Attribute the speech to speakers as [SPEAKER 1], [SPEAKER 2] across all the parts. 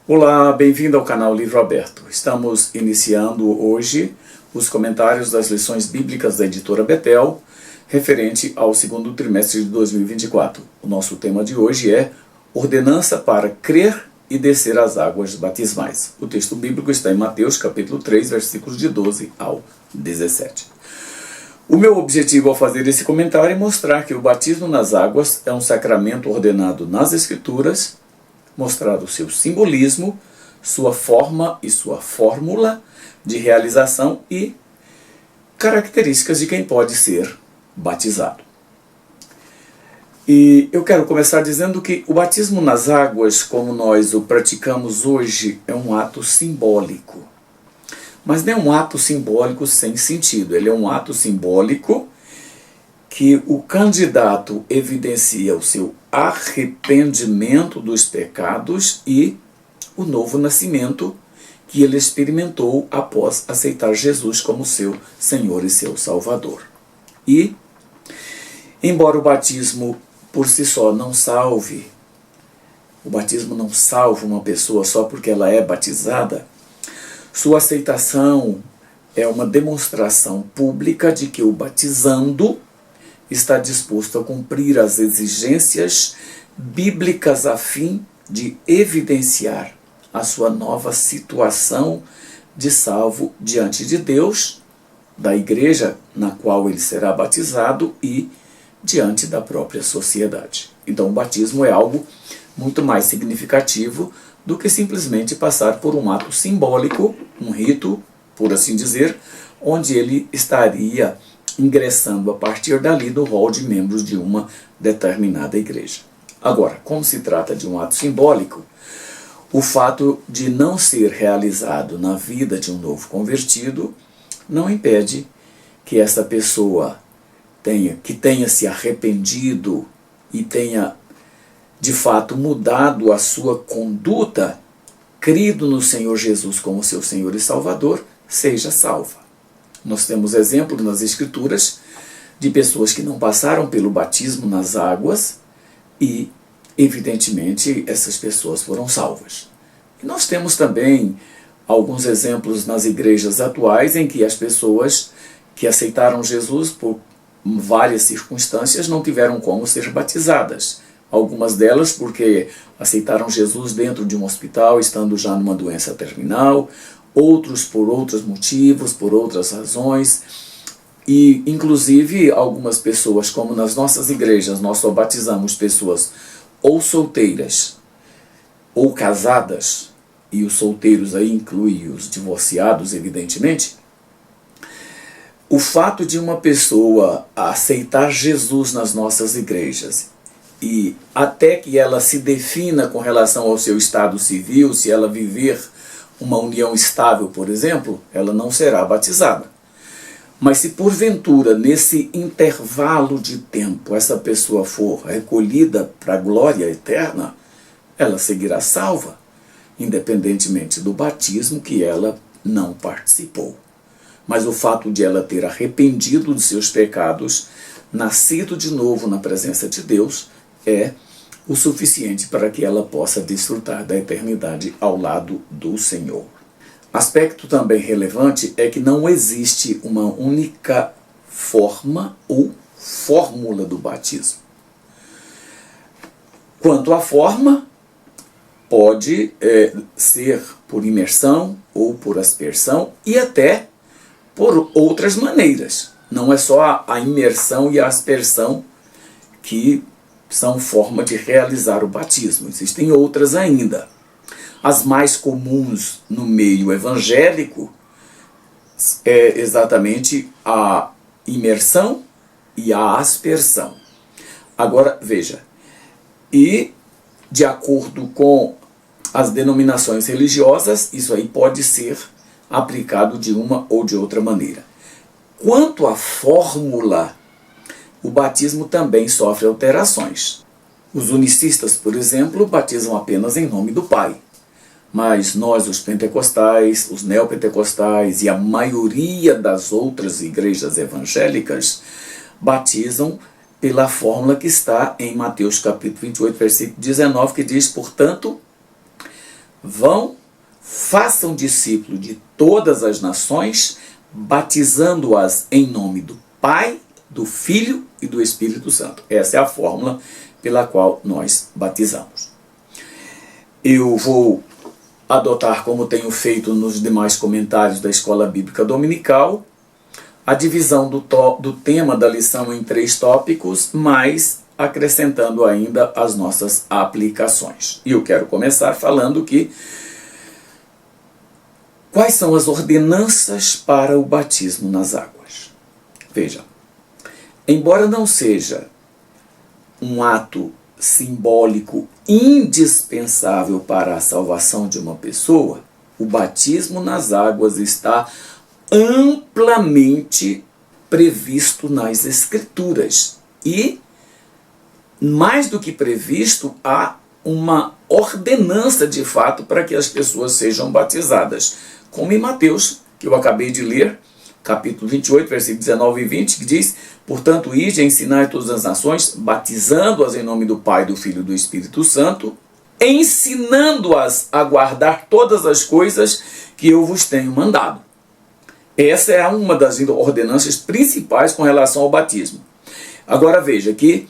[SPEAKER 1] Olá, bem-vindo ao canal Livro Aberto. Estamos iniciando hoje os comentários das lições bíblicas da editora Betel, referente ao segundo trimestre de 2024. O nosso tema de hoje é Ordenança para crer e descer as águas batismais. O texto bíblico está em Mateus capítulo 3, versículos de 12 ao 17. O meu objetivo ao fazer esse comentário é mostrar que o batismo nas águas é um sacramento ordenado nas Escrituras, mostrar o seu simbolismo, sua forma e sua fórmula de realização e características de quem pode ser batizado. E eu quero começar dizendo que o batismo nas águas, como nós o praticamos hoje, é um ato simbólico. Mas não é um ato simbólico sem sentido, ele é um ato simbólico que o candidato evidencia o seu arrependimento dos pecados e o novo nascimento que ele experimentou após aceitar Jesus como seu Senhor e seu Salvador. E, embora o batismo por si só não salve, o batismo não salva uma pessoa só porque ela é batizada, sua aceitação é uma demonstração pública de que o batizando está disposto a cumprir as exigências bíblicas a fim de evidenciar a sua nova situação de salvo diante de Deus, da igreja na qual ele será batizado e diante da própria sociedade. Então o batismo é algo muito mais significativo do que simplesmente passar por um ato simbólico, um rito, por assim dizer, onde ele estaria ingressando a partir dali no rol de membros de uma determinada igreja. Agora, como se trata de um ato simbólico, o fato de não ser realizado na vida de um novo convertido não impede que essa pessoa tenha se arrependido e tenha de fato mudado a sua conduta, crido no Senhor Jesus como seu Senhor e Salvador, seja salva. Nós temos exemplos nas Escrituras de pessoas que não passaram pelo batismo nas águas e, evidentemente, essas pessoas foram salvas. E nós temos também alguns exemplos nas igrejas atuais em que as pessoas que aceitaram Jesus por várias circunstâncias não tiveram como ser batizadas. Algumas delas porque aceitaram Jesus dentro de um hospital, estando já numa doença terminal, outros por outros motivos, por outras razões, e inclusive algumas pessoas, como nas nossas igrejas, nós só batizamos pessoas ou solteiras ou casadas, e os solteiros aí inclui os divorciados, evidentemente. O fato de uma pessoa aceitar Jesus nas nossas igrejas e até que ela se defina com relação ao seu estado civil, se ela viver uma união estável, por exemplo, ela não será batizada. Mas se porventura, nesse intervalo de tempo, essa pessoa for recolhida para a glória eterna, ela seguirá salva, independentemente do batismo que ela não participou. Mas o fato de ela ter arrependido de seus pecados, nascido de novo na presença de Deus, é o suficiente para que ela possa desfrutar da eternidade ao lado do Senhor. Aspecto também relevante é que não existe uma única forma ou fórmula do batismo. Quanto à forma, pode ser por imersão ou por aspersão e até por outras maneiras. Não é só a imersão e a aspersão que são forma de realizar o batismo. Existem outras ainda. As mais comuns no meio evangélico é exatamente a imersão e a aspersão. Agora, veja, e de acordo com as denominações religiosas, isso aí pode ser aplicado de uma ou de outra maneira. Quanto à fórmula, o batismo também sofre alterações. Os unicistas, por exemplo, batizam apenas em nome do Pai. Mas nós, os pentecostais, os neopentecostais e a maioria das outras igrejas evangélicas batizam pela fórmula que está em Mateus capítulo 28, versículo 19, que diz, portanto, Vão, façam discípulo de todas as nações, batizando-as em nome do Pai, do Filho e do Espírito Santo. Essa é a fórmula pela qual nós batizamos. Eu vou adotar, como tenho feito nos demais comentários da Escola Bíblica Dominical, a divisão do tema da lição em 3 tópicos, mas acrescentando ainda as nossas aplicações. E eu quero começar falando que quais são as ordenanças para o batismo nas águas. Veja, embora não seja um ato simbólico indispensável para a salvação de uma pessoa, o batismo nas águas está amplamente previsto nas Escrituras. E, mais do que previsto, há uma ordenança de fato para que as pessoas sejam batizadas. Como em Mateus, que eu acabei de ler, capítulo 28, versículos 19 e 20, que diz: portanto, ide e ensinai todas as nações, batizando-as em nome do Pai, do Filho e do Espírito Santo, ensinando-as a guardar todas as coisas que eu vos tenho mandado. Essa é uma das ordenanças principais com relação ao batismo. Agora veja que,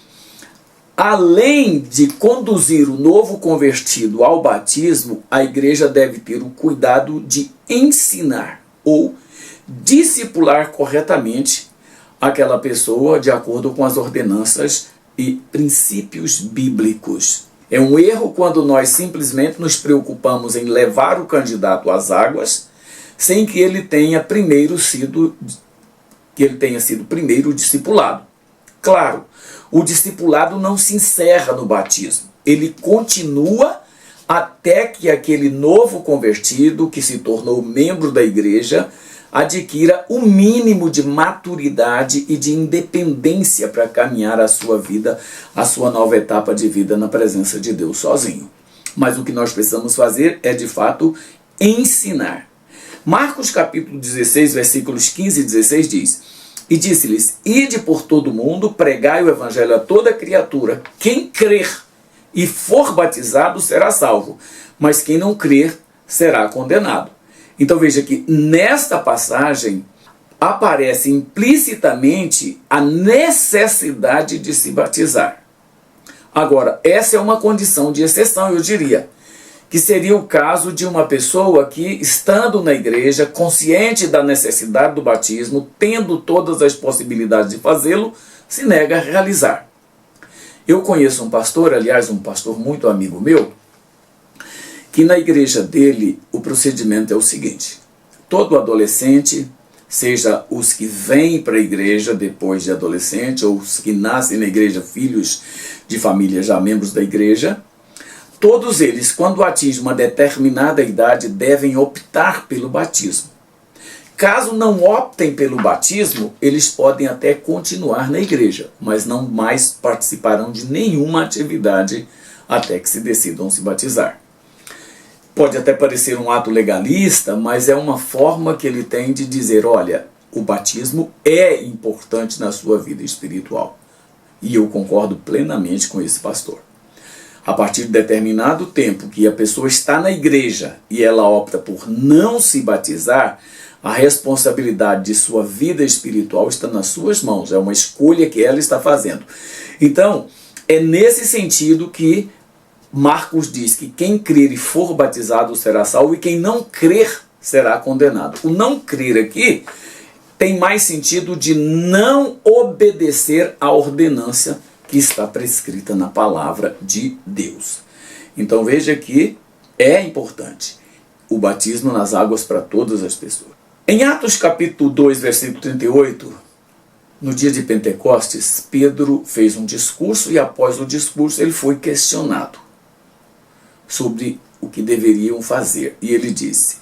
[SPEAKER 1] além de conduzir o novo convertido ao batismo, a igreja deve ter o cuidado de ensinar ou discipular corretamente aquela pessoa de acordo com as ordenanças e princípios bíblicos. É um erro quando nós simplesmente nos preocupamos em levar o candidato às águas sem que ele tenha sido primeiro discipulado. Claro, o discipulado não se encerra no batismo. Ele continua até que aquele novo convertido, que se tornou membro da igreja, adquira o mínimo de maturidade e de independência para caminhar a sua vida, a sua nova etapa de vida na presença de Deus sozinho. Mas o que nós precisamos fazer é, de fato, ensinar. Marcos capítulo 16, versículos 15 e 16 diz: e disse-lhes: ide por todo o mundo, pregai o evangelho a toda criatura. Quem crer e for batizado será salvo, mas quem não crer será condenado. Então veja que nesta passagem aparece implicitamente a necessidade de se batizar. Agora, essa é uma condição de exceção, eu diria, que seria o caso de uma pessoa que, estando na igreja, consciente da necessidade do batismo, tendo todas as possibilidades de fazê-lo, se nega a realizar. Eu conheço um pastor, aliás, um pastor muito amigo meu, que na igreja dele o procedimento é o seguinte: todo adolescente, seja os que vêm para a igreja depois de adolescente, ou os que nascem na igreja, filhos de família já membros da igreja, todos eles, quando atingem uma determinada idade, devem optar pelo batismo. Caso não optem pelo batismo, eles podem até continuar na igreja, mas não mais participarão de nenhuma atividade até que se decidam se batizar. Pode até parecer um ato legalista, mas é uma forma que ele tem de dizer: olha, o batismo é importante na sua vida espiritual. E eu concordo plenamente com esse pastor. A partir de determinado tempo que a pessoa está na igreja e ela opta por não se batizar, a responsabilidade de sua vida espiritual está nas suas mãos. É uma escolha que ela está fazendo. Então, é nesse sentido que Marcos diz que quem crer e for batizado será salvo, e quem não crer será condenado. O não crer aqui tem mais sentido de não obedecer à ordenança que está prescrita na palavra de Deus. Então veja que é importante o batismo nas águas para todas as pessoas. Em Atos capítulo 2, versículo 38, no dia de Pentecostes, Pedro fez um discurso e após o discurso ele foi questionado sobre o que deveriam fazer. E ele disse: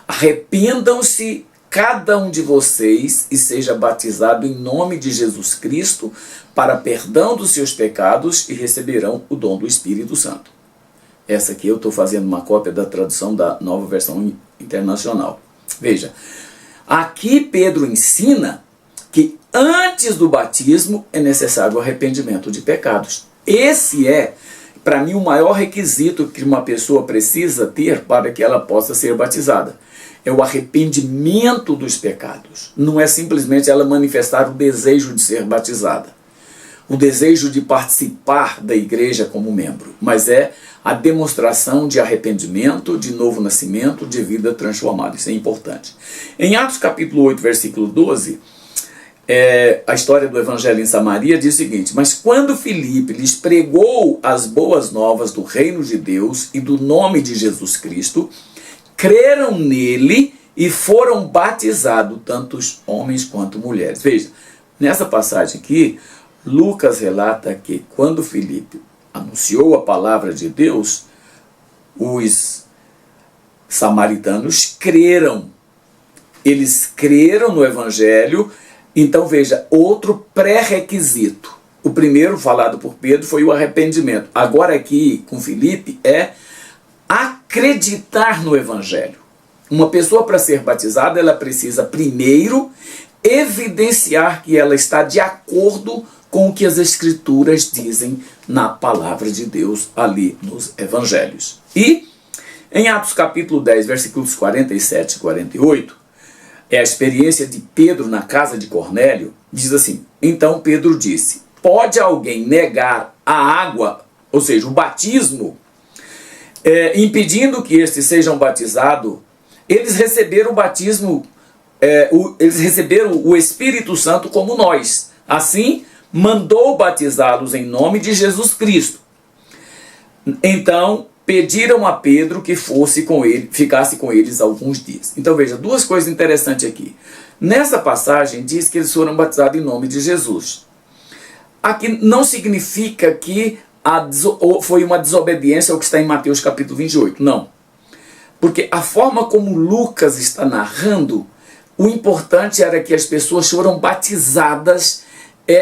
[SPEAKER 1] arrependam-se cada um de vocês e seja batizado em nome de Jesus Cristo para perdão dos seus pecados e receberão o dom do Espírito Santo. Essa aqui eu estou fazendo uma cópia da tradução da Nova Versão Internacional. Veja, aqui Pedro ensina que antes do batismo é necessário o arrependimento de pecados. Esse é para mim, o maior requisito que uma pessoa precisa ter para que ela possa ser batizada é o arrependimento dos pecados. Não é simplesmente ela manifestar o desejo de ser batizada, o desejo de participar da igreja como membro, mas é a demonstração de arrependimento, de novo nascimento, de vida transformada. Isso é importante. Em Atos capítulo 8, versículo 12, a história do evangelho em Samaria diz o seguinte: mas quando Filipe lhes pregou as boas novas do reino de Deus e do nome de Jesus Cristo, creram nele e foram batizados tantos homens quanto mulheres. Veja, nessa passagem aqui, Lucas relata que quando Filipe anunciou a palavra de Deus, os samaritanos creram. Eles creram no evangelho. Então veja, outro pré-requisito. O primeiro falado por Pedro foi o arrependimento. Agora aqui com Filipe é acreditar no evangelho. Uma pessoa, para ser batizada, ela precisa primeiro evidenciar que ela está de acordo com o que as escrituras dizem na palavra de Deus ali nos evangelhos. E em Atos capítulo 10, versículos 47 e 48, é a experiência de Pedro na casa de Cornélio, diz assim: então Pedro disse, pode alguém negar a água, ou seja, o batismo, impedindo que estes sejam batizados? Eles receberam o batismo, eles receberam o Espírito Santo como nós. Assim, mandou batizá-los em nome de Jesus Cristo. Então, pediram a Pedro que ficasse com eles alguns dias. Então veja, duas coisas interessantes aqui. Nessa passagem diz que eles foram batizados em nome de Jesus. Aqui não significa que foi uma desobediência ao que está em Mateus capítulo 28. Não. Porque a forma como Lucas está narrando, o importante era que as pessoas foram batizadas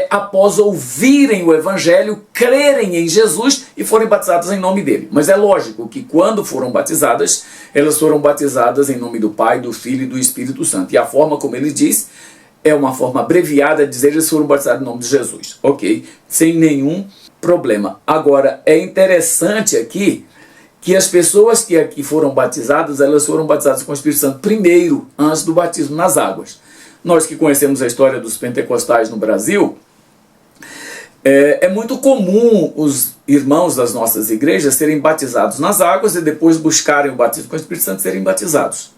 [SPEAKER 1] após ouvirem o evangelho, crerem em Jesus e forem batizadas em nome dele. Mas é lógico que quando foram batizadas, elas foram batizadas em nome do Pai, do Filho e do Espírito Santo. E a forma como ele diz é uma forma abreviada de dizer que eles foram batizados em nome de Jesus. Ok? Sem nenhum problema. Agora, é interessante aqui que as pessoas que aqui foram batizadas, elas foram batizadas com o Espírito Santo primeiro, antes do batismo nas águas. Nós que conhecemos a história dos pentecostais no Brasil, é muito comum os irmãos das nossas igrejas serem batizados nas águas e depois buscarem o batismo com o Espírito Santo e serem batizados.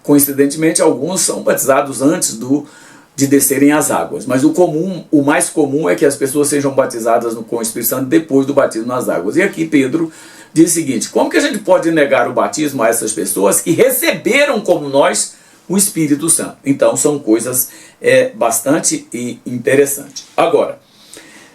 [SPEAKER 1] Coincidentemente, alguns são batizados antes de descerem as águas. Mas o mais comum é que as pessoas sejam batizadas com o Espírito Santo depois do batismo nas águas. E aqui Pedro diz o seguinte: como que a gente pode negar o batismo a essas pessoas que receberam como nós o Espírito Santo? Então são coisas bastante interessantes. Agora,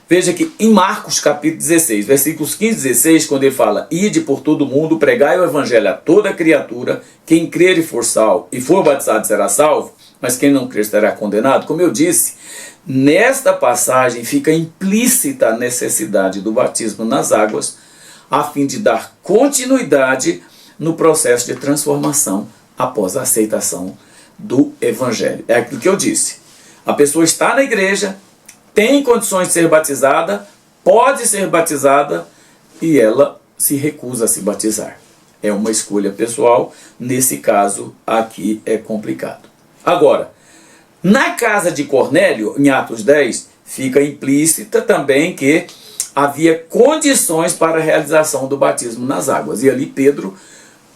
[SPEAKER 1] veja que em Marcos capítulo 16, versículos 15 e 16, quando ele fala: ide por todo mundo, pregai o evangelho a toda criatura, quem crer e for salvo, e for batizado será salvo, mas quem não crer será condenado. Como eu disse, nesta passagem fica implícita a necessidade do batismo nas águas, a fim de dar continuidade no processo de transformação após a aceitação do evangelho. É aquilo que eu disse. A pessoa está na igreja, tem condições de ser batizada, pode ser batizada e ela se recusa a se batizar. É uma escolha pessoal. Nesse caso aqui é complicado. Agora, na casa de Cornélio, em Atos 10, fica implícita também que havia condições para a realização do batismo nas águas. E ali Pedro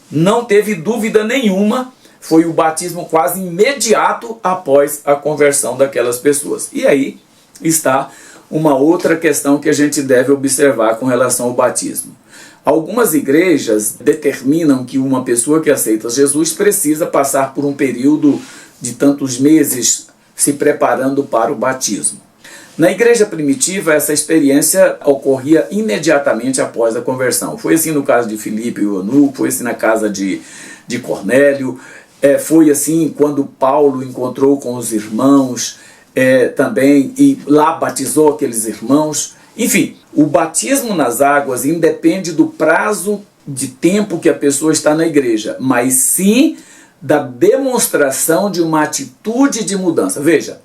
[SPEAKER 1] não teve dúvida nenhuma, foi o batismo quase imediato após a conversão daquelas pessoas. E aí está uma outra questão que a gente deve observar com relação ao batismo. Algumas igrejas determinam que uma pessoa que aceita Jesus precisa passar por um período de tantos meses se preparando para o batismo. Na igreja primitiva, essa experiência ocorria imediatamente após a conversão. Foi assim no caso de Filipe e Eunuco, foi assim na casa de Cornélio, foi assim quando Paulo encontrou com os irmãos também, e lá batizou aqueles irmãos. Enfim, o batismo nas águas independe do prazo de tempo que a pessoa está na igreja, mas sim da demonstração de uma atitude de mudança. Veja,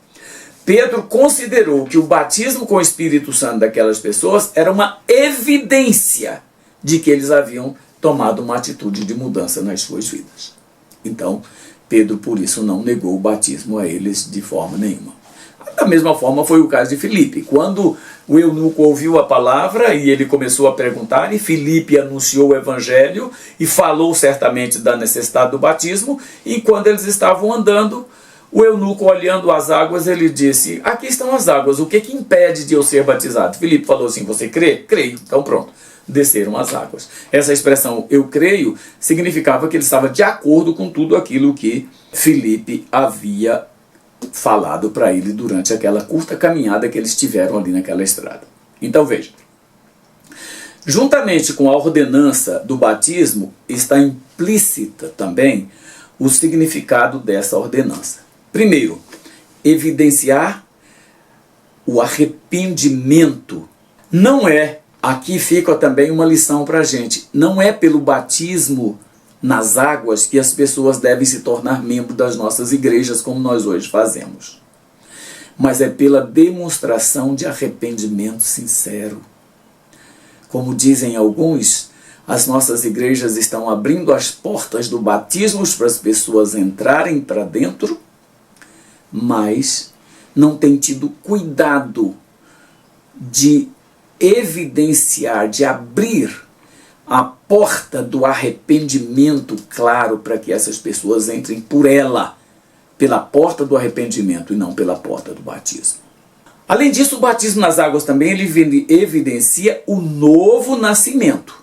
[SPEAKER 1] Pedro considerou que o batismo com o Espírito Santo daquelas pessoas era uma evidência de que eles haviam tomado uma atitude de mudança nas suas vidas. Então, Pedro, por isso, não negou o batismo a eles de forma nenhuma. Da mesma forma foi o caso de Filipe. Quando o eunuco ouviu a palavra e ele começou a perguntar, e Filipe anunciou o evangelho e falou certamente da necessidade do batismo, e quando eles estavam andando, o eunuco, olhando as águas, ele disse: aqui estão as águas, o que impede de eu ser batizado? Filipe falou assim: você crê? Creio. Então pronto, desceram as águas. Essa expressão, eu creio, significava que ele estava de acordo com tudo aquilo que Filipe havia falado para ele durante aquela curta caminhada que eles tiveram ali naquela estrada. Então veja, juntamente com a ordenança do batismo, está implícita também o significado dessa ordenança. Primeiro, evidenciar o arrependimento. Não é, aqui fica também uma lição para a gente, não é pelo batismo nas águas que as pessoas devem se tornar membros das nossas igrejas, como nós hoje fazemos. Mas é pela demonstração de arrependimento sincero. Como dizem alguns, as nossas igrejas estão abrindo as portas do batismo para as pessoas entrarem para dentro, mas não têm tido cuidado de evidenciar, de abrir a porta do arrependimento, claro, para que essas pessoas entrem por ela, pela porta do arrependimento e não pela porta do batismo. Além disso, o batismo nas águas também ele evidencia o novo nascimento.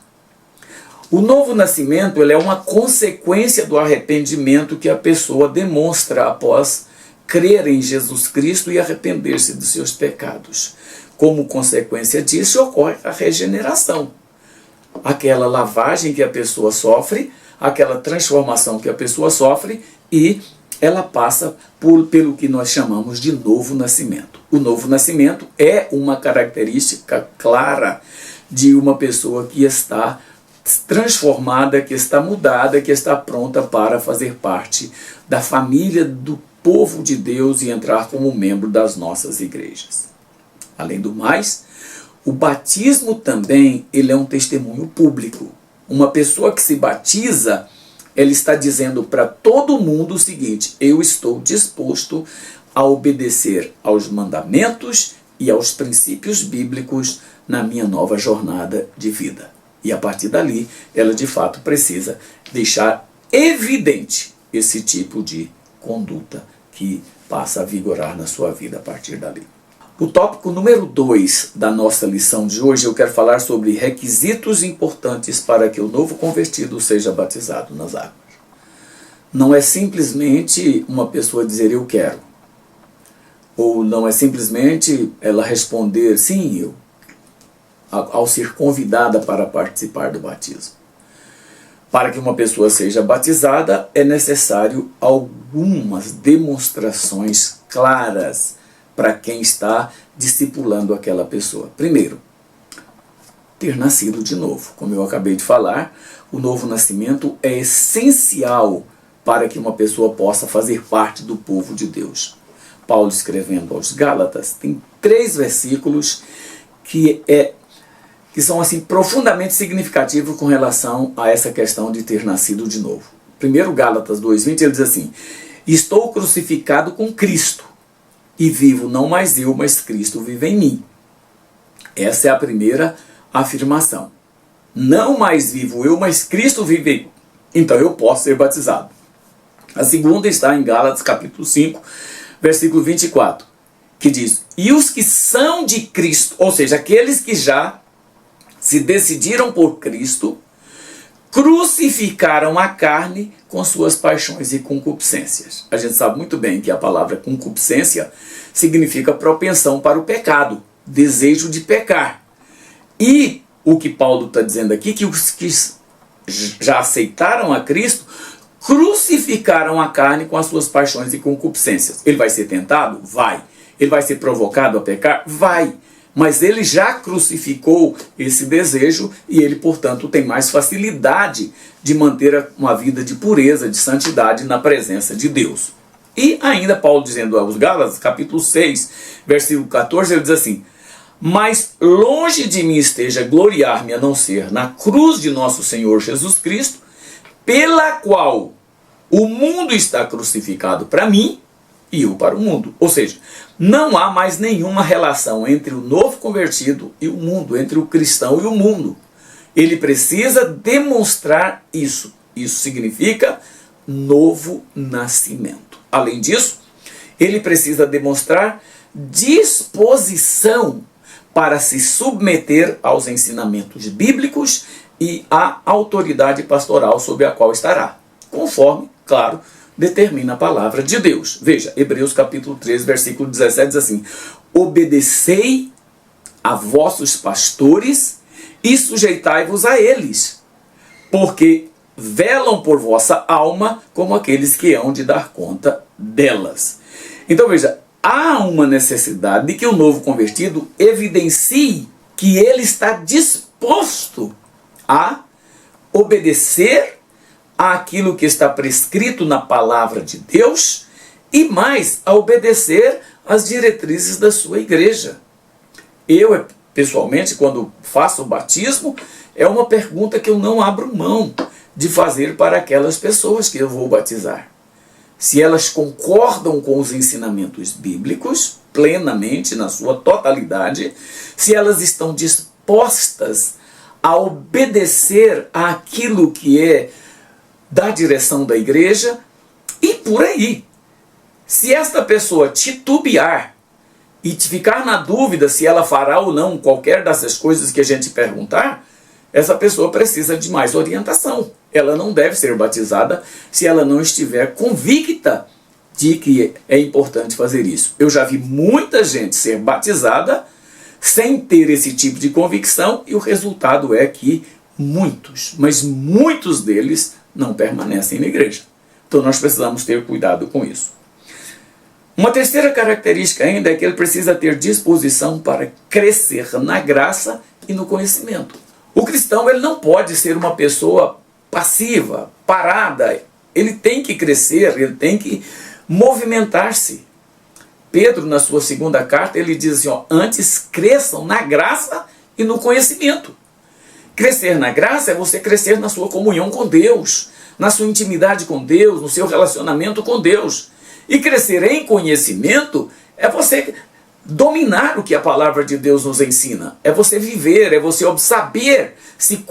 [SPEAKER 1] O novo nascimento ele é uma consequência do arrependimento que a pessoa demonstra após crer em Jesus Cristo e arrepender-se dos seus pecados. Como consequência disso, ocorre a regeneração. Aquela lavagem que a pessoa sofre, aquela transformação que a pessoa sofre, e ela passa pelo que nós chamamos de novo nascimento. O novo nascimento é uma característica clara de uma pessoa que está transformada, que está mudada, que está pronta para fazer parte da família do povo de Deus e entrar como membro das nossas igrejas. Além do mais, o batismo também ele é um testemunho público. Uma pessoa que se batiza, ela está dizendo para todo mundo o seguinte: eu estou disposto a obedecer aos mandamentos e aos princípios bíblicos na minha nova jornada de vida. E a partir dali, ela de fato precisa deixar evidente esse tipo de conduta que passa a vigorar na sua vida a partir dali. O tópico número 2 da nossa lição de hoje, eu quero falar sobre requisitos importantes para que o novo convertido seja batizado nas águas. Não é simplesmente uma pessoa dizer eu quero. Ou não é simplesmente ela responder sim, eu, ao ser convidada para participar do batismo. Para que uma pessoa seja batizada, é necessário algumas demonstrações claras para quem está discipulando aquela pessoa. Primeiro, ter nascido de novo. Como eu acabei de falar, o novo nascimento é essencial para que uma pessoa possa fazer parte do povo de Deus. Paulo, escrevendo aos Gálatas, tem 3 versículos que são assim profundamente significativos com relação a essa questão de ter nascido de novo. Primeiro, Gálatas 2:20, ele diz assim: estou crucificado com Cristo, e vivo não mais eu, mas Cristo vive em mim. Essa é a primeira afirmação. Não mais vivo eu, mas Cristo vive em mim. Então eu posso ser batizado. A segunda está em Gálatas capítulo 5, versículo 24, que diz: e os que são de Cristo, ou seja, aqueles que já se decidiram por Cristo, crucificaram a carne com suas paixões e concupiscências. A gente sabe muito bem que a palavra concupiscência significa propensão para o pecado, desejo de pecar. E o que Paulo está dizendo aqui, que os que já aceitaram a Cristo, crucificaram a carne com as suas paixões e concupiscências. Ele vai ser tentado? Vai. Ele vai ser provocado a pecar? Vai. Mas ele já crucificou esse desejo e ele, portanto, tem mais facilidade de manter uma vida de pureza, de santidade na presença de Deus. E ainda Paulo dizendo aos Gálatas, capítulo 6, versículo 14, ele diz assim: Mas longe de mim esteja gloriar-me a não ser na cruz de nosso Senhor Jesus Cristo, pela qual o mundo está crucificado para mim e eu para o mundo. Ou seja, não há mais nenhuma relação entre o novo convertido e o mundo, entre o cristão e o mundo. Ele precisa demonstrar isso. Isso significa novo nascimento. Além disso, ele precisa demonstrar disposição para se submeter aos ensinamentos bíblicos e à autoridade pastoral sob a qual estará, conforme, claro, determina a palavra de Deus. Veja, Hebreus capítulo 13, versículo 17 diz assim: obedecei a vossos pastores e sujeitai-vos a eles, porque velam por vossa alma como aqueles que hão de dar conta delas. Então veja, há uma necessidade de que o novo convertido evidencie que ele está disposto a obedecer àquilo que está prescrito na palavra de Deus e mais, a obedecer às diretrizes da sua igreja. Eu, pessoalmente, quando faço o batismo, é uma pergunta que eu não abro mão de fazer para aquelas pessoas que eu vou batizar. Se elas concordam com os ensinamentos bíblicos, plenamente, na sua totalidade, se elas estão dispostas a obedecer àquilo que é da direção da igreja, e por aí. Se esta pessoa titubear e ficar na dúvida se ela fará ou não qualquer dessas coisas que a gente perguntar, essa pessoa precisa de mais orientação. Ela não deve ser batizada se ela não estiver convicta de que é importante fazer isso. Eu já vi muita gente ser batizada sem ter esse tipo de convicção e o resultado é que muitos, mas muitos deles não permanecem na igreja. Então nós precisamos ter cuidado com isso. Uma terceira característica ainda é que ele precisa ter disposição para crescer na graça e no conhecimento. O cristão ele não pode ser uma pessoa passiva, parada. Ele tem que crescer, ele tem que movimentar-se. Pedro, na sua segunda carta, ele diz assim, antes cresçam na graça e no conhecimento. Crescer na graça é você crescer na sua comunhão com Deus, na sua intimidade com Deus, no seu relacionamento com Deus. E crescer em conhecimento é você dominar o que a palavra de Deus nos ensina. É você viver, é você saber se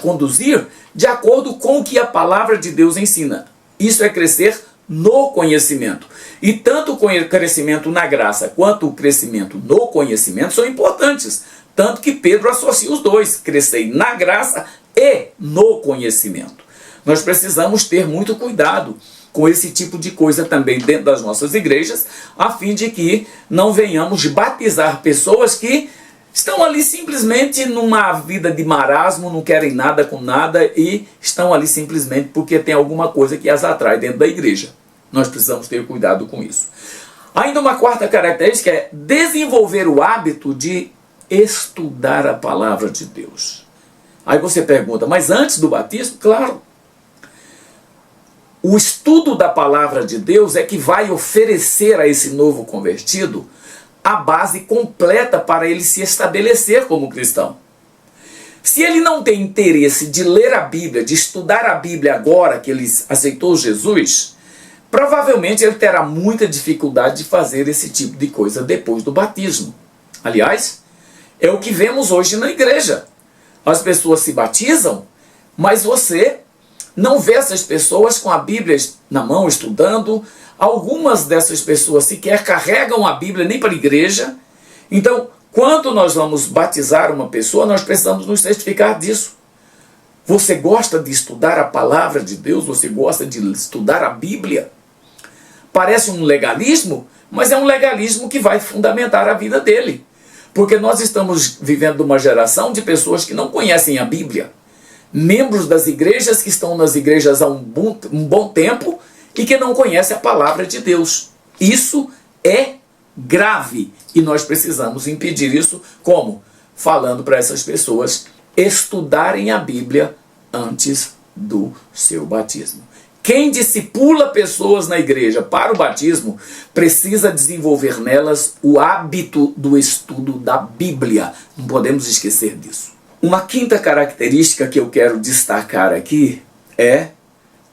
[SPEAKER 1] conduzir de acordo com o que a palavra de Deus ensina. Isso é crescer no conhecimento. E tanto o crescimento na graça quanto o crescimento no conhecimento são importantes. Tanto que Pedro associa os dois, crescer na graça e no conhecimento. Nós precisamos ter muito cuidado com esse tipo de coisa também dentro das nossas igrejas, a fim de que não venhamos batizar pessoas que estão ali simplesmente numa vida de marasmo, não querem nada com nada e estão ali simplesmente porque tem alguma coisa que as atrai dentro da igreja. Nós precisamos ter cuidado com isso. Ainda uma quarta característica é desenvolver o hábito de estudar a palavra de Deus. Aí você pergunta, mas antes do batismo? Claro. O estudo da palavra de Deus é que vai oferecer a esse novo convertido a base completa para ele se estabelecer como cristão. Se ele não tem interesse de ler a Bíblia, de estudar a Bíblia agora que ele aceitou Jesus, provavelmente ele terá muita dificuldade de fazer esse tipo de coisa depois do batismo. Aliás, é o que vemos hoje na igreja. As pessoas se batizam, mas você não vê essas pessoas com a Bíblia na mão, estudando. Algumas dessas pessoas sequer carregam a Bíblia nem para a igreja. Então, quando nós vamos batizar uma pessoa, nós precisamos nos certificar disso. Você gosta de estudar a palavra de Deus? Você gosta de estudar a Bíblia? Parece um legalismo, mas é um legalismo que vai fundamentar a vida dele. Porque nós estamos vivendo uma geração de pessoas que não conhecem a Bíblia. Membros das igrejas que estão nas igrejas há um bom tempo e que não conhecem a palavra de Deus. Isso é grave e nós precisamos impedir isso. Como? Falando para essas pessoas estudarem a Bíblia antes do seu batismo. Quem discipula pessoas na igreja para o batismo precisa desenvolver nelas o hábito do estudo da Bíblia. Não podemos esquecer disso. Uma quinta característica que eu quero destacar aqui é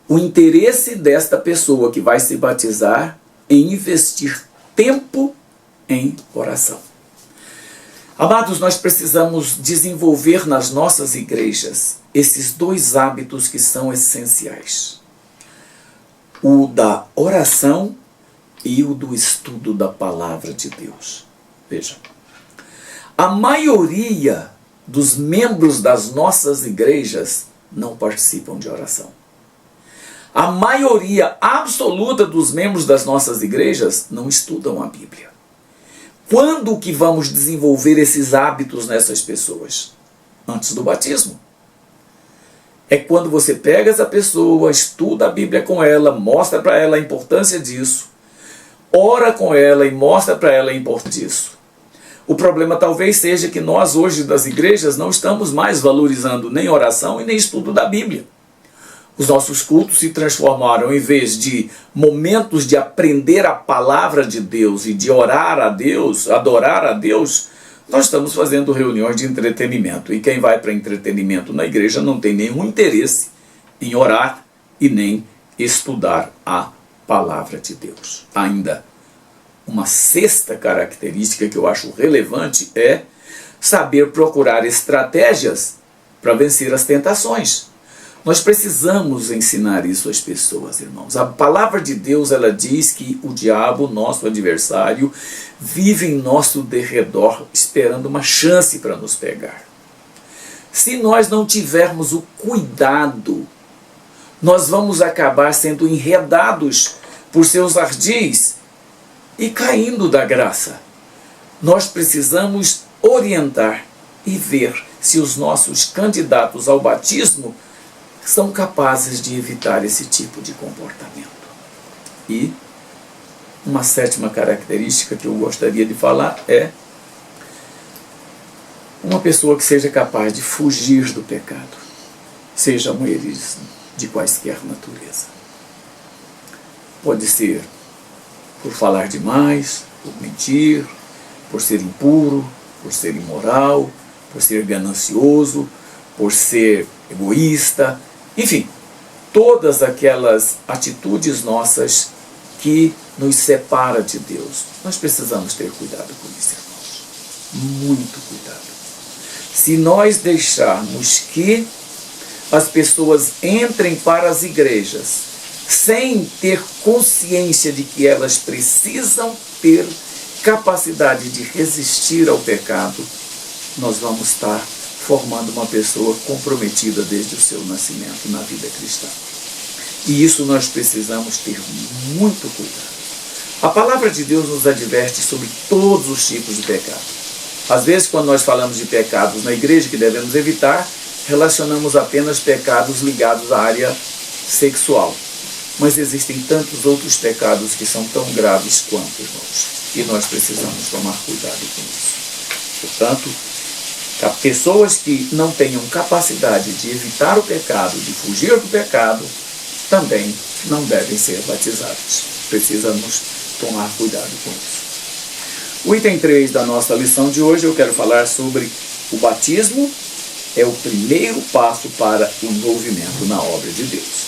[SPEAKER 1] o interesse desta pessoa que vai se batizar em investir tempo em oração. Amados, nós precisamos desenvolver nas nossas igrejas esses dois hábitos que são essenciais. O da oração e o do estudo da palavra de Deus. Veja, a maioria dos membros das nossas igrejas não participam de oração. A maioria absoluta dos membros das nossas igrejas não estudam a Bíblia. Quando que vamos desenvolver esses hábitos nessas pessoas? Antes do batismo. É quando você pega essa pessoa, estuda a Bíblia com ela, mostra para ela a importância disso, ora com ela e mostra para ela a importância disso. O problema talvez seja que nós hoje das igrejas não estamos mais valorizando nem oração e nem estudo da Bíblia. Os nossos cultos se transformaram, em vez de momentos de aprender a palavra de Deus e de orar a Deus, adorar a Deus, nós estamos fazendo reuniões de entretenimento. E quem vai para entretenimento na igreja não tem nenhum interesse em orar e nem estudar a palavra de Deus. Ainda, uma sexta característica que eu acho relevante é saber procurar estratégias para vencer as tentações. Nós precisamos ensinar isso às pessoas, irmãos. A palavra de Deus, ela diz que o diabo, nosso adversário, vive em nosso derredor esperando uma chance para nos pegar. Se nós não tivermos o cuidado, nós vamos acabar sendo enredados por seus ardis e caindo da graça. Nós precisamos orientar e ver se os nossos candidatos ao batismo são capazes de evitar esse tipo de comportamento. E uma sétima característica que eu gostaria de falar é uma pessoa que seja capaz de fugir do pecado, sejam eles de quaisquer natureza. Pode ser por falar demais, por mentir, por ser impuro, por ser imoral, por ser ganancioso, por ser egoísta, enfim, todas aquelas atitudes nossas que nos separa de Deus. Nós precisamos ter cuidado com isso, irmãos. Muito cuidado. Se nós deixarmos que as pessoas entrem para as igrejas sem ter consciência de que elas precisam ter capacidade de resistir ao pecado, nós vamos estar formando uma pessoa comprometida desde o seu nascimento na vida cristã. E isso nós precisamos ter muito cuidado. A palavra de Deus nos adverte sobre todos os tipos de pecado. Às vezes, quando nós falamos de pecados na igreja que devemos evitar, relacionamos apenas pecados ligados à área sexual. Mas existem tantos outros pecados que são tão graves quanto, irmãos. E nós precisamos tomar cuidado com isso. Portanto, pessoas que não tenham capacidade de evitar o pecado, de fugir do pecado, também não devem ser batizadas. Precisamos tomar cuidado com isso. O item 3 da nossa lição de hoje eu quero falar sobre o batismo é o primeiro passo para o envolvimento na obra de Deus.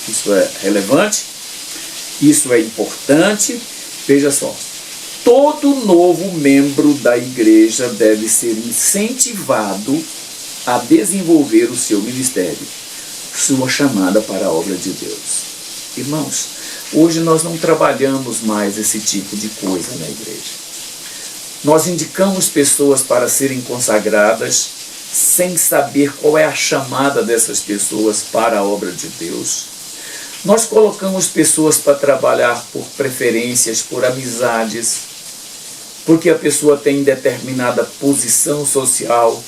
[SPEAKER 1] Isso é relevante, isso é importante. Veja só, todo novo membro da igreja deve ser incentivado a desenvolver o seu ministério, sua chamada para a obra de Deus. Irmãos, hoje nós não trabalhamos mais esse tipo de coisa na igreja. Nós indicamos pessoas para serem consagradas sem saber qual é a chamada dessas pessoas para a obra de Deus. Nós colocamos pessoas para trabalhar por preferências, por amizades, porque a pessoa tem determinada posição social.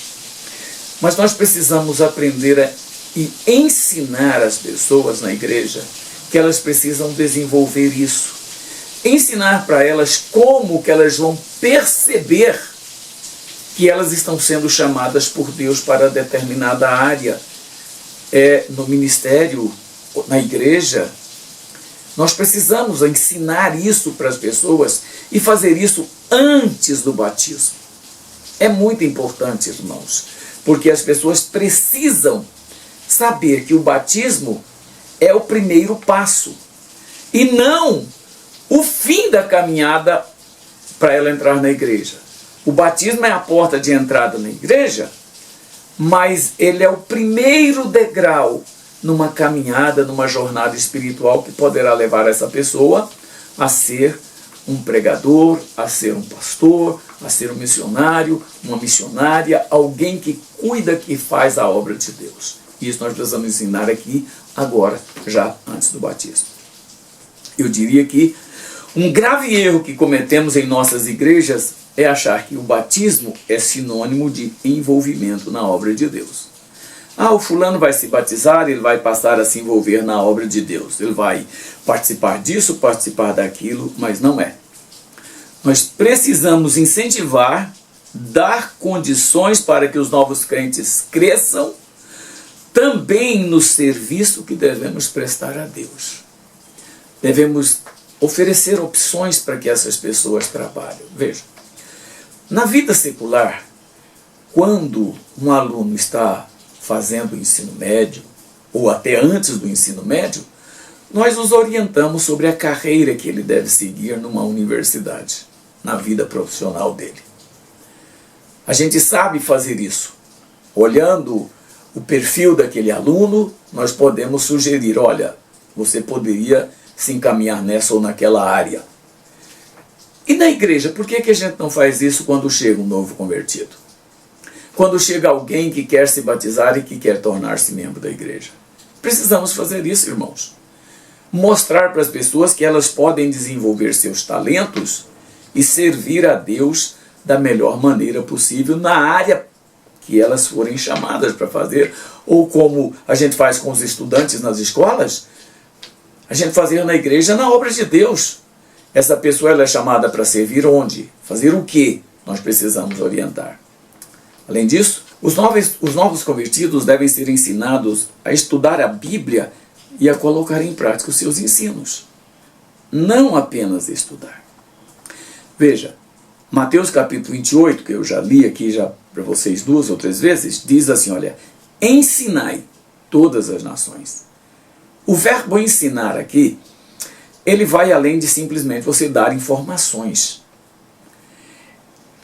[SPEAKER 1] Mas nós precisamos aprender e ensinar as pessoas na igreja que elas precisam desenvolver isso. Ensinar para elas como que elas vão perceber que elas estão sendo chamadas por Deus para determinada área. No ministério na igreja, nós precisamos ensinar isso para as pessoas e fazer isso antes do batismo. É muito importante, irmãos, porque as pessoas precisam saber que o batismo é o primeiro passo e não o fim da caminhada para ela entrar na igreja. O batismo é a porta de entrada na igreja, mas ele é o primeiro degrau numa caminhada, numa jornada espiritual que poderá levar essa pessoa a ser um pregador, a ser um pastor, a ser um missionário, uma missionária, alguém que cuida, que faz a obra de Deus. Isso nós precisamos ensinar aqui, agora, já antes do batismo. Eu diria que um grave erro que cometemos em nossas igrejas é achar que o batismo é sinônimo de envolvimento na obra de Deus. O fulano vai se batizar, ele vai passar a se envolver na obra de Deus. Ele vai participar disso, participar daquilo, mas não é. Nós precisamos incentivar, dar condições para que os novos crentes cresçam, também no serviço que devemos prestar a Deus. Devemos oferecer opções para que essas pessoas trabalhem. Veja, na vida secular, quando um aluno está fazendo o ensino médio, ou até antes do ensino médio, nós os orientamos sobre a carreira que ele deve seguir numa universidade, na vida profissional dele. A gente sabe fazer isso. Olhando o perfil daquele aluno, nós podemos sugerir, olha, você poderia se encaminhar nessa ou naquela área. E na igreja, por que a gente não faz isso quando chega um novo convertido? Quando chega alguém que quer se batizar e que quer tornar-se membro da igreja? Precisamos fazer isso, irmãos. Mostrar para as pessoas que elas podem desenvolver seus talentos e servir a Deus da melhor maneira possível na área que elas forem chamadas para fazer, ou como a gente faz com os estudantes nas escolas, a gente fazer na igreja na obra de Deus. Essa pessoa ela é chamada para servir onde? Fazer o quê? Nós precisamos orientar. Além disso, os novos convertidos devem ser ensinados a estudar a Bíblia e a colocar em prática os seus ensinos. Não apenas estudar. Veja, Mateus capítulo 28, que eu já li aqui já para vocês 2 ou 3 vezes, diz assim, olha, ensinai todas as nações. O verbo ensinar aqui, ele vai além de simplesmente você dar informações.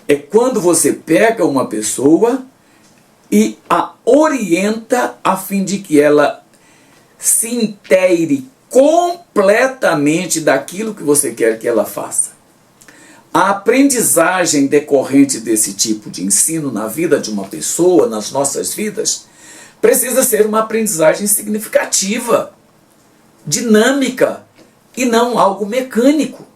[SPEAKER 1] É quando você pega uma pessoa e a orienta a fim de que ela se inteire completamente daquilo que você quer que ela faça. A aprendizagem decorrente desse tipo de ensino na vida de uma pessoa, nas nossas vidas, precisa ser uma aprendizagem significativa, dinâmica, e não algo mecânico.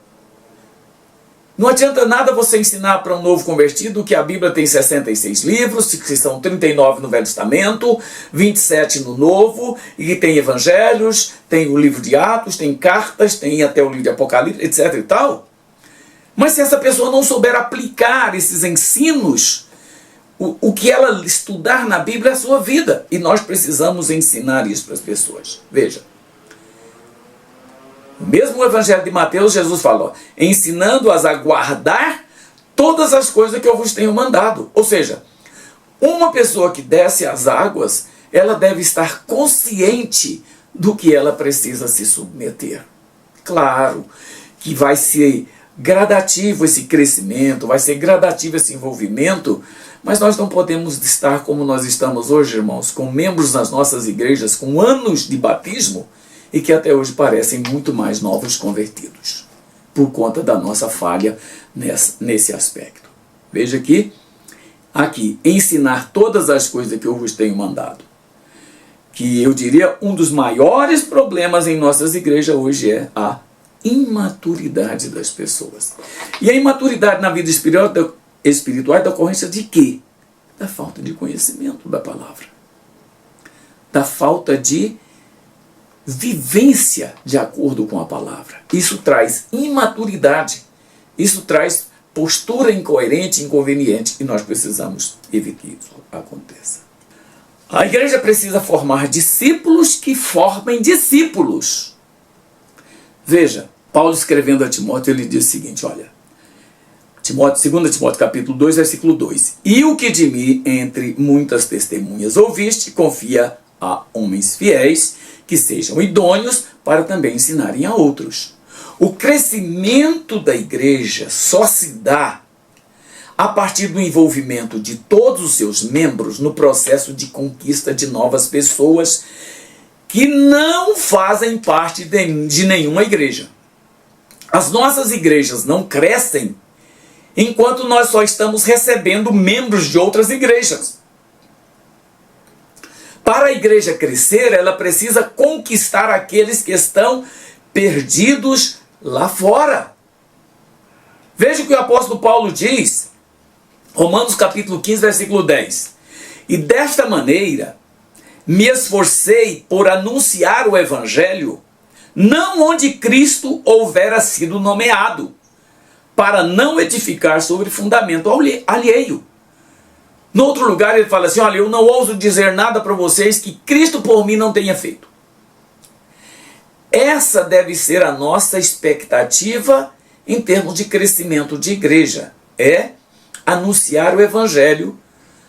[SPEAKER 1] Não adianta nada você ensinar para um novo convertido que a Bíblia tem 66 livros, que são 39 no Velho Testamento, 27 no Novo, e que tem evangelhos, tem o livro de Atos, tem cartas, tem até o livro de Apocalipse, etc. e tal. Mas se essa pessoa não souber aplicar esses ensinos, o que ela estudar na Bíblia é a sua vida. E nós precisamos ensinar isso para as pessoas. Veja. Mesmo o Evangelho de Mateus, Jesus falou, ensinando-as a guardar todas as coisas que eu vos tenho mandado. Ou seja, uma pessoa que desce às águas, ela deve estar consciente do que ela precisa se submeter. Claro que vai ser gradativo esse crescimento, vai ser gradativo esse envolvimento, mas nós não podemos estar como nós estamos hoje, irmãos, com membros nas nossas igrejas, com anos de batismo, e que até hoje parecem muito mais novos convertidos, por conta da nossa falha nesse aspecto. Veja aqui, ensinar todas as coisas que eu vos tenho mandado. Que eu diria, um dos maiores problemas em nossas igrejas hoje é a imaturidade das pessoas. E a imaturidade na vida espiritual é da ocorrência de quê? Da falta de conhecimento da palavra. Da falta de vivência de acordo com a palavra. Isso traz imaturidade, isso traz postura incoerente, inconveniente, e nós precisamos evitar que isso aconteça. A igreja precisa formar discípulos que formem discípulos. Veja, Paulo escrevendo a Timóteo, ele diz o seguinte, olha, 2 Timóteo capítulo 2, versículo 2. E o que de mim, entre muitas testemunhas ouviste, confia a homens fiéis, que sejam idôneos para também ensinarem a outros. O crescimento da igreja só se dá a partir do envolvimento de todos os seus membros no processo de conquista de novas pessoas que não fazem parte de nenhuma igreja. As nossas igrejas não crescem enquanto nós só estamos recebendo membros de outras igrejas. Para a igreja crescer, ela precisa conquistar aqueles que estão perdidos lá fora. Veja o que o apóstolo Paulo diz, Romanos capítulo 15, versículo 10. E desta maneira me esforcei por anunciar o evangelho, não onde Cristo houvera sido nomeado, para não edificar sobre fundamento alheio. No outro lugar ele fala assim, olha, eu não ouso dizer nada para vocês que Cristo por mim não tenha feito. Essa deve ser a nossa expectativa em termos de crescimento de igreja. É anunciar o evangelho,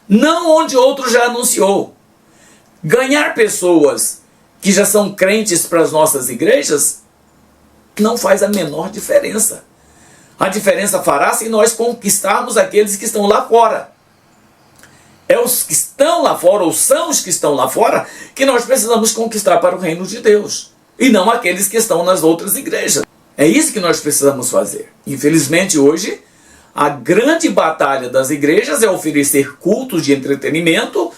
[SPEAKER 1] não onde outro já anunciou. Ganhar pessoas que já são crentes para as nossas igrejas não faz a menor diferença. A diferença fará se nós conquistarmos aqueles que estão lá fora. É os que estão lá fora, ou são os que estão lá fora, que nós precisamos conquistar para o reino de Deus. E não aqueles que estão nas outras igrejas. É isso que nós precisamos fazer. Infelizmente hoje, a grande batalha das igrejas é oferecer cultos de entretenimento,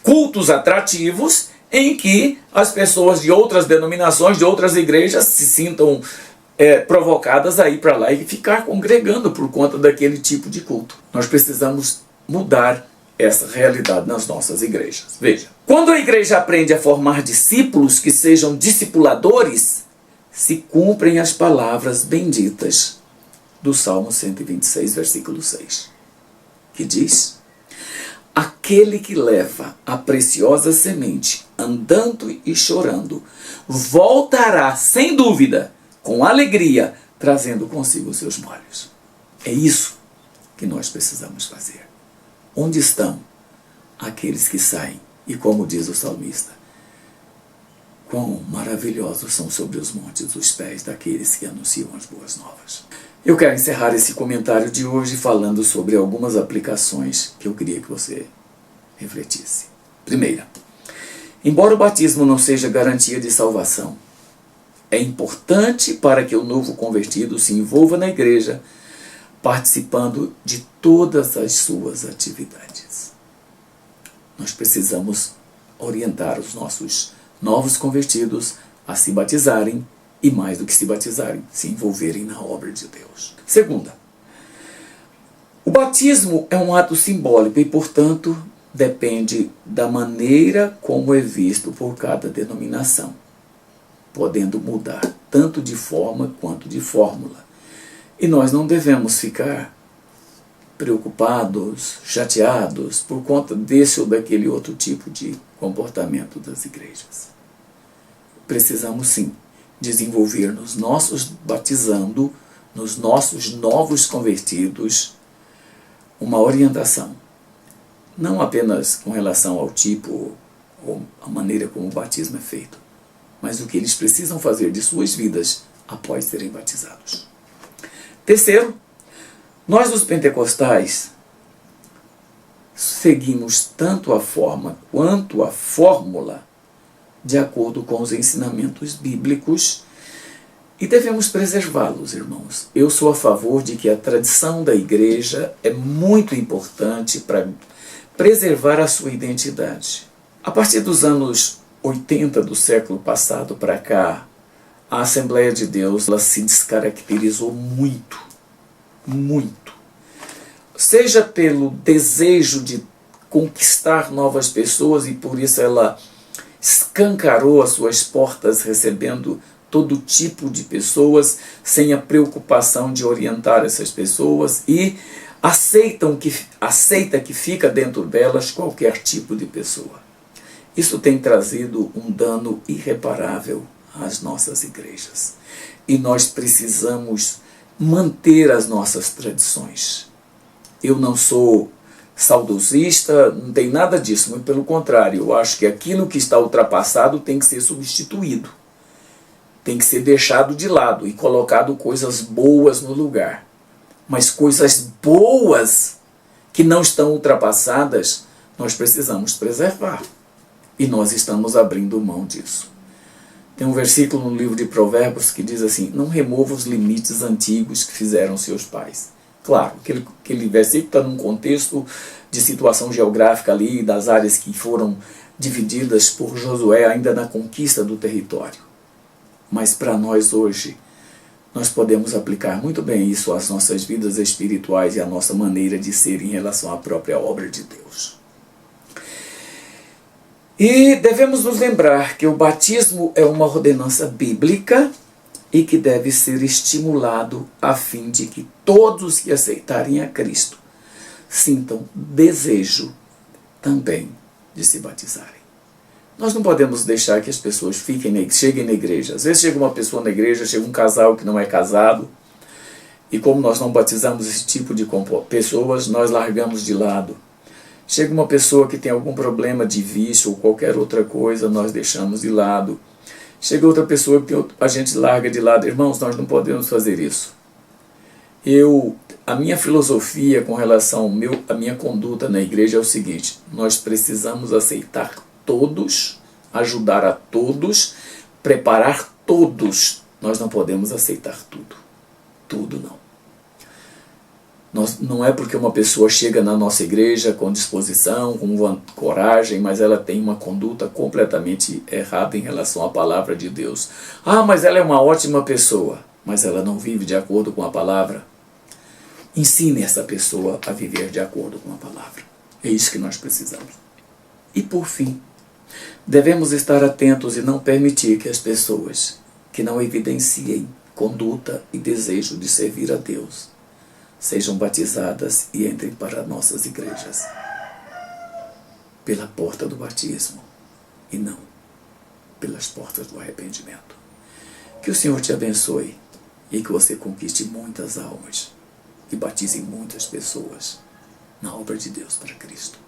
[SPEAKER 1] cultos atrativos, em que as pessoas de outras denominações, de outras igrejas, se sintam provocadas a ir para lá e ficar congregando por conta daquele tipo de culto. Nós precisamos mudar essa realidade nas nossas igrejas. Veja, quando a igreja aprende a formar discípulos que sejam discipuladores, se cumprem as palavras benditas do Salmo 126, versículo 6, que diz: aquele que leva a preciosa semente, andando e chorando, voltará, sem dúvida, com alegria, trazendo consigo os seus molhos. É isso que nós precisamos fazer. Onde estão aqueles que saem? E como diz o salmista, quão maravilhosos são sobre os montes os pés daqueles que anunciam as boas novas. Eu quero encerrar esse comentário de hoje falando sobre algumas aplicações que eu queria que você refletisse. Primeira, embora o batismo não seja garantia de salvação, é importante para que o novo convertido se envolva na igreja, participando de todas as suas atividades. Nós precisamos orientar os nossos novos convertidos a se batizarem e, mais do que se batizarem, se envolverem na obra de Deus. Segunda, o batismo é um ato simbólico e, portanto, depende da maneira como é visto por cada denominação, podendo mudar tanto de forma quanto de fórmula. E nós não devemos ficar preocupados, chateados por conta desse ou daquele outro tipo de comportamento das igrejas. Precisamos sim desenvolver nos nossos batizando, nos nossos novos convertidos, uma orientação, não apenas com relação ao tipo ou a maneira como o batismo é feito, mas o que eles precisam fazer de suas vidas após serem batizados. Terceiro, nós os pentecostais seguimos tanto a forma quanto a fórmula de acordo com os ensinamentos bíblicos e devemos preservá-los, irmãos. Eu sou a favor de que a tradição da igreja é muito importante para preservar a sua identidade. A partir dos anos 80 do século passado para cá, a Assembleia de Deus ela se descaracterizou muito. Seja pelo desejo de conquistar novas pessoas e por isso ela escancarou as suas portas recebendo todo tipo de pessoas sem a preocupação de orientar essas pessoas e aceita que fica dentro delas qualquer tipo de pessoa. Isso tem trazido um dano irreparável às nossas igrejas. E nós precisamos manter as nossas tradições. Eu não sou saudosista, não tem nada disso, muito pelo contrário, eu acho que aquilo que está ultrapassado tem que ser substituído, tem que ser deixado de lado e colocado coisas boas no lugar. Mas coisas boas que não estão ultrapassadas, nós precisamos preservar. E nós estamos abrindo mão disso. Tem um versículo no livro de Provérbios que diz assim: não remova os limites antigos que fizeram seus pais. Claro, aquele versículo está num contexto de situação geográfica ali, das áreas que foram divididas por Josué ainda na conquista do território. Mas para nós hoje, nós podemos aplicar muito bem isso às nossas vidas espirituais e à nossa maneira de ser em relação à própria obra de Deus. E devemos nos lembrar que o batismo é uma ordenança bíblica e que deve ser estimulado a fim de que todos que aceitarem a Cristo sintam desejo também de se batizarem. Nós não podemos deixar que as pessoas cheguem na igreja. Às vezes chega uma pessoa na igreja, chega um casal que não é casado, e como nós não batizamos esse tipo de pessoas, nós largamos de lado. Chega uma pessoa que tem algum problema de vício ou qualquer outra coisa, nós deixamos de lado. Chega outra pessoa que a gente larga de lado. Irmãos, nós não podemos fazer isso. A minha filosofia com relação à minha conduta na igreja é o seguinte: nós precisamos aceitar todos, ajudar a todos, preparar todos. Nós não podemos aceitar tudo. Tudo não. Não é porque uma pessoa chega na nossa igreja com disposição, com coragem, mas ela tem uma conduta completamente errada em relação à palavra de Deus. Ah, mas ela é uma ótima pessoa, mas ela não vive de acordo com a palavra. Ensine essa pessoa a viver de acordo com a palavra. É isso que nós precisamos. E por fim, devemos estar atentos e não permitir que as pessoas que não evidenciem conduta e desejo de servir a Deus sejam batizadas e entrem para nossas igrejas pela porta do batismo e não pelas portas do arrependimento. Que o Senhor te abençoe e que você conquiste muitas almas e batize muitas pessoas na obra de Deus para Cristo.